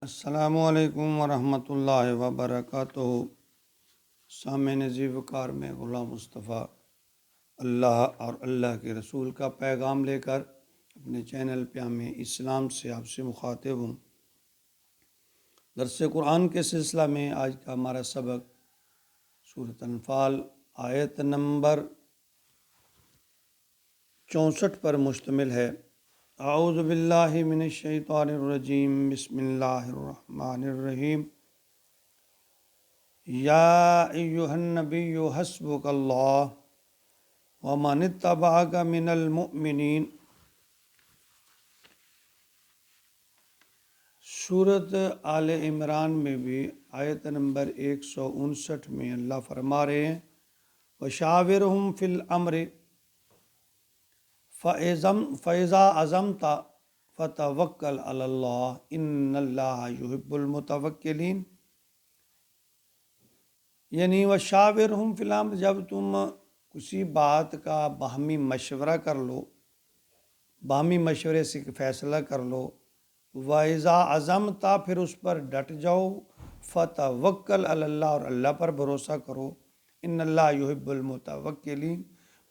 السلام علیکم ورحمۃ اللہ وبرکاتہ۔ سامعین عزیز وقار میں غلام مصطفیٰ اللہ اور اللہ کے رسول کا پیغام لے کر اپنے چینل پیام اسلام سے آپ سے مخاطب ہوں۔ درس قرآن کے سلسلہ میں آج کا ہمارا سبق سورۃ انفال آیت نمبر 64 پر مشتمل ہے۔ اعوذ باللہ من الشیطان الرجیم، بسم اللہ الرحمن الرحیم۔ یا ایہا النبی حسبک اللہ ومن اتبعک من المؤمنین۔ سورۃ آل عمران میں بھی آیت نمبر 159 میں اللہ فرما رہے ہیں وشاورہم فی الامر فَإِذَا عَزَمْتَ فَتَوَكَّلْ عَلَى اللَّهِ إِنَّ اللَّهَ يُحِبُّ الْمُتَوَكِّلِينَ۔ یعنی وَشَاوِرْهُمْ فِي الْأَمْرِ، جب تم کسی بات کا باہمی مشورہ کر لو، باہمی مشورے سے فیصلہ کر لو، وَإِذَا عَزَمْتَ، پھر اس پر ڈٹ جاؤ، فَتَوَكَّلْ عَلَى اللَّهِ، اور اللہ پر بھروسہ کرو، إِنَّ اللَّهَ يُحِبُّ الْمُتَوَكِّلِينَ،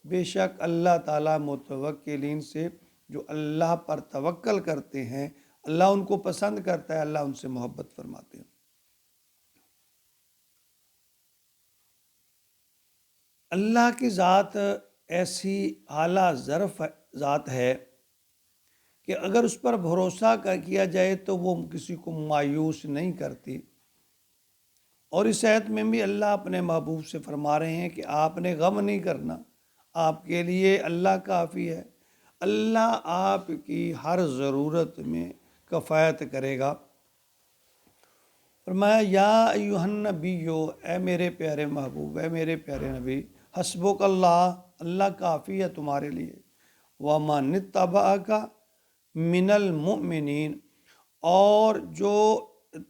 بے شک اللہ تعالیٰ متوکلین سے، جو اللہ پر توکل کرتے ہیں، اللہ ان کو پسند کرتا ہے، اللہ ان سے محبت فرماتے ہیں۔ اللہ کی ذات ایسی اعلیٰ ظرف ذات ہے کہ اگر اس پر بھروسہ کیا جائے تو وہ کسی کو مایوس نہیں کرتی۔ اور اس آیت میں بھی اللہ اپنے محبوب سے فرما رہے ہیں کہ آپ نے غم نہیں کرنا، آپ کے لیے اللہ کافی ہے، اللہ آپ کی ہر ضرورت میں کفایت کرے گا۔ فرمایا یا ایھا النبی، اے میرے پیارے محبوب، اے میرے پیارے نبی، حسبک اللہ، اللہ کافی ہے تمہارے لیے، ومن اتبعک من المؤمنین، اور جو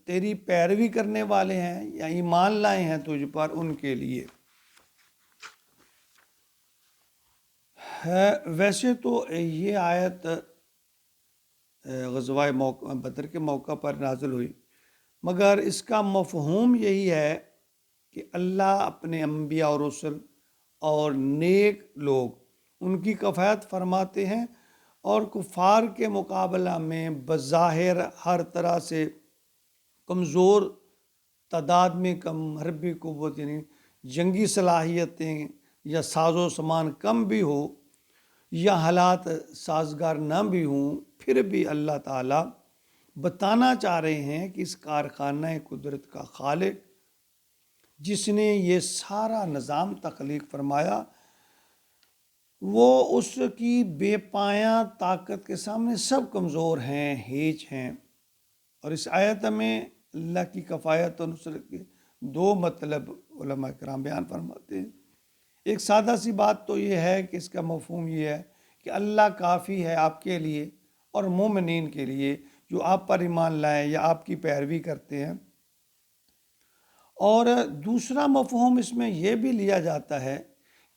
تیری پیروی کرنے والے ہیں یا ایمان لائے ہیں تجھ پر، ان کے لیے ہے۔ ویسے تو یہ آیت غزوہ بدر کے موقع پر نازل ہوئی، مگر اس کا مفہوم یہی ہے کہ اللہ اپنے انبیاء اور رسل اور نیک لوگ ان کی کفایت فرماتے ہیں، اور کفار کے مقابلہ میں بظاہر ہر طرح سے کمزور، تعداد میں کم، حربی قوت یعنی جنگی صلاحیتیں یا ساز و سامان کم بھی ہو یا حالات سازگار نہ بھی ہوں، پھر بھی اللہ تعالیٰ بتانا چاہ رہے ہیں کہ اس کارخانہ قدرت کا خالق، جس نے یہ سارا نظام تخلیق فرمایا، وہ اس کی بے پایاں طاقت کے سامنے سب کمزور ہیں، ہیچ ہیں۔ اور اس آیت میں اللہ کی کفایت اور نصرت کے دو مطلب علماء کرام بیان فرماتے ہیں۔ ایک سادہ سی بات تو یہ ہے کہ اس کا مفہوم یہ ہے کہ اللہ کافی ہے آپ کے لیے اور مومنین کے لیے جو آپ پر ایمان لائیں یا آپ کی پیروی کرتے ہیں۔ اور دوسرا مفہوم اس میں یہ بھی لیا جاتا ہے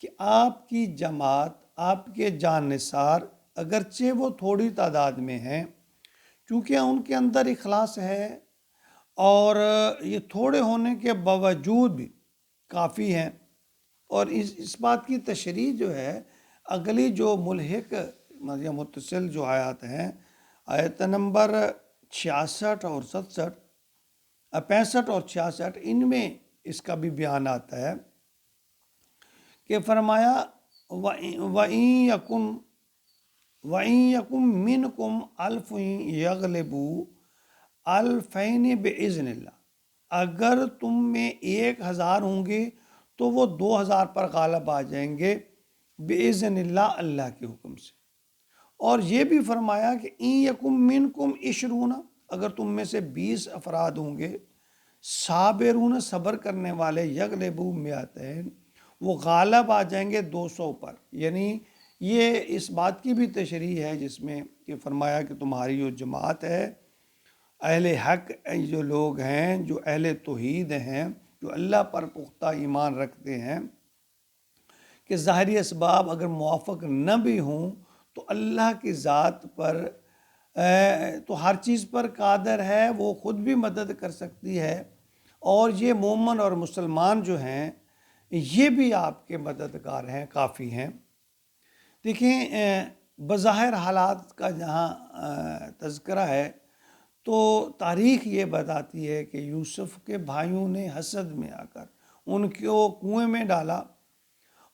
کہ آپ کی جماعت، آپ کے جان نثار، اگرچہ وہ تھوڑی تعداد میں ہیں، چونکہ ان کے اندر اخلاص ہے اور یہ تھوڑے ہونے کے باوجود بھی کافی ہیں۔ اور اس بات کی تشریح جو ہے اگلی جو ملحق یا متصل جو آیات ہیں، آیت نمبر 66 اور 67، 65 اور 66، ان میں اس کا بھی بیان آتا ہے کہ فرمایا وَإِن يَكُن مِّنكُمْ أَلْفٌ يَغْلِبُوا أَلْفَيْنِ بِإِذْنِ اللَّهِ، اگر تم میں 1000 ہوں گے تو وہ 2000 پر غالب آ جائیں گے، بِإِذْنِ اللَّهِ، اللہ کے حکم سے۔ اور یہ بھی فرمایا کہ إِن يَكُن مِّنكُمْ 20، اگر تم میں سے 20 افراد ہوں گے، صابرون، صبر کرنے والے، یغلبوا مئتین، وہ غالب آ جائیں گے 200 پر۔ یعنی یہ اس بات کی بھی تشریح ہے جس میں کہ فرمایا کہ تمہاری جو جماعت ہے، اہل حق جو لوگ ہیں، جو اہل توحید ہیں، جو اللہ پر پختہ ایمان رکھتے ہیں، کہ ظاہری اسباب اگر موافق نہ بھی ہوں تو اللہ کی ذات پر تو ہر چیز پر قادر ہے، وہ خود بھی مدد کر سکتی ہے، اور یہ مومن اور مسلمان جو ہیں یہ بھی آپ کے مددگار ہیں، کافی ہیں۔ دیکھیں، بظاہر حالات کا جہاں تذکرہ ہے تو تاریخ یہ بتاتی ہے کہ یوسف کے بھائیوں نے حسد میں آ کر ان کو کنویں میں ڈالا،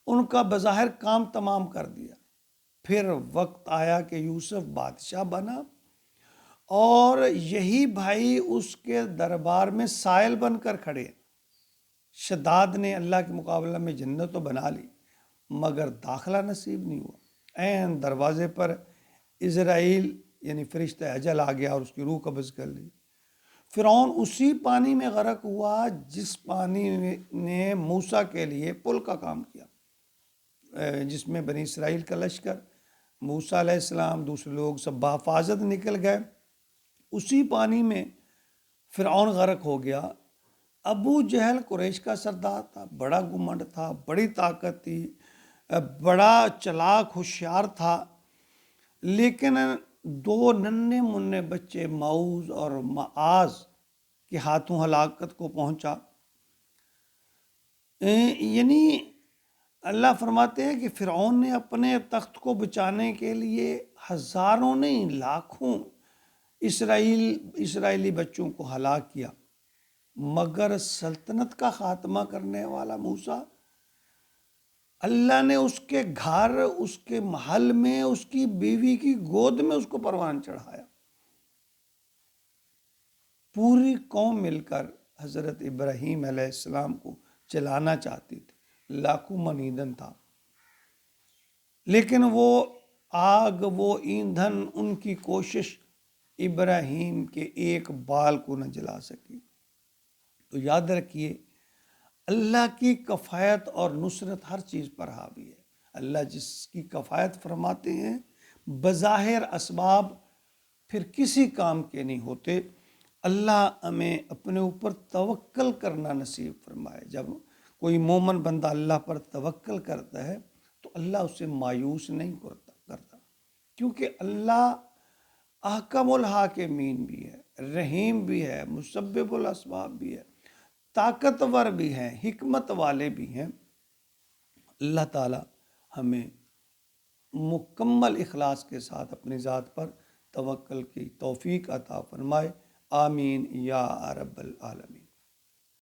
ان کا بظاہر کام تمام کر دیا۔ پھر وقت آیا کہ یوسف بادشاہ بنا، اور یہی بھائی اس کے دربار میں سائل بن کر کھڑے۔ شداد نے اللہ کے مقابلہ میں جنت تو بنا لی، مگر داخلہ نصیب نہیں ہوا۔ عین دروازے پر اسرائیل یعنی فرشتہ اجل آ گیا اور اس کی روح قبض کر لی۔ فرعون اسی پانی میں غرق ہوا جس پانی نے موسیٰ کے لیے پل کا کام کیا، جس میں بنی اسرائیل کا لشکر، موسیٰ علیہ السلام، دوسرے لوگ سب بحفاظت نکل گئے۔ اسی پانی میں فرعون غرق ہو گیا۔ ابو جہل قریش کا سردار تھا، بڑا گھمنڈ تھا، بڑی طاقت تھی، بڑا چلاک ہوشیار تھا، لیکن دو ننھے منھے بچے معوذ اور معاذ کے ہاتھوں ہلاکت کو پہنچا۔ یعنی اللہ فرماتے ہیں کہ فرعون نے اپنے تخت کو بچانے کے لیے ہزاروں نہیں لاکھوں اسرائیلی بچوں کو ہلاک کیا، مگر سلطنت کا خاتمہ کرنے والا موسیٰ، اللہ نے اس کے گھر، اس کے محل میں، اس کی بیوی کی گود میں اس کو پروان چڑھایا۔ پوری قوم مل کر حضرت ابراہیم علیہ السلام کو چلانا چاہتی تھی، لاکھوں من ایندھن تھا، لیکن وہ آگ، وہ ایندھن، ان کی کوشش ابراہیم کے ایک بال کو نہ جلا سکی۔ تو یاد رکھیے، اللہ کی کفایت اور نصرت ہر چیز پر حاوی ہے۔ اللہ جس کی کفایت فرماتے ہیں، بظاہر اسباب پھر کسی کام کے نہیں ہوتے۔ اللہ ہمیں اپنے اوپر توکل کرنا نصیب فرمائے۔ جب کوئی مومن بندہ اللہ پر توکل کرتا ہے تو اللہ اسے مایوس نہیں کرتا، کیونکہ اللہ احکم الحاکمین بھی ہے، رحیم بھی ہے، مسبب الاسباب بھی ہے، طاقتور بھی ہیں، حکمت والے بھی ہیں۔ اللہ تعالی ہمیں مکمل اخلاص کے ساتھ اپنی ذات پر توکل کی توفیق عطا فرمائے۔ آمین یا رب العالمین۔